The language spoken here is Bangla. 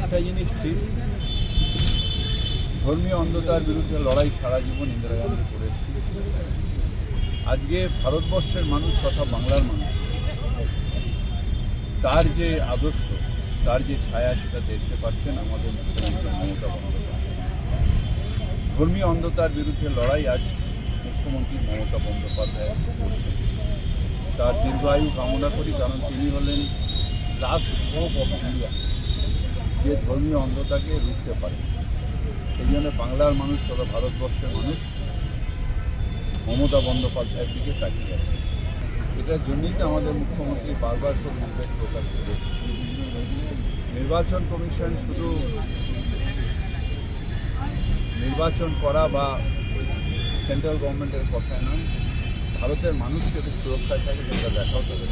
একটা জিনিস ঠিক, ধর্মীয় অন্ধতার বিরুদ্ধে লড়াই সারা জীবন ইন্দিরা গান্ধী করে এসেছে। আজকে ভারতবর্ষের মানুষ তথা বাংলার মানুষ তার যে আদর্শ, তার যে ছায়া, সেটা দেখতে পাচ্ছেন আমাদের মুখ্যমন্ত্রী মমতা বন্দ্যোপাধ্যায়। ধর্মীয় অন্ধতার বিরুদ্ধে লড়াই আজ মুখ্যমন্ত্রী মমতা বন্দ্যোপাধ্যায় করছেন। তার দীর্ঘায়ু কামনা করি, কারণ তিনি হলেন লাস্ট হোপ অফ ইন্ডিয়া, যে ধর্মীয় অন্ধতাকে রুখতে পারে। সেই জন্য বাংলার মানুষ তথা ভারতবর্ষের মানুষ মমতা বন্দ্যোপাধ্যায়ের দিকে তাকিয়ে আছে। এটার জন্যই তো আমাদের মুখ্যমন্ত্রী বারবার করে উদ্বেগ প্রকাশ করেছে। নির্বাচন কমিশন শুধু নির্বাচন করা বা সেন্ট্রাল গভর্নমেন্টের কথা নয়, ভারতের মানুষ যাতে সুরক্ষায় থাকে সেটা দেখাও তাদের।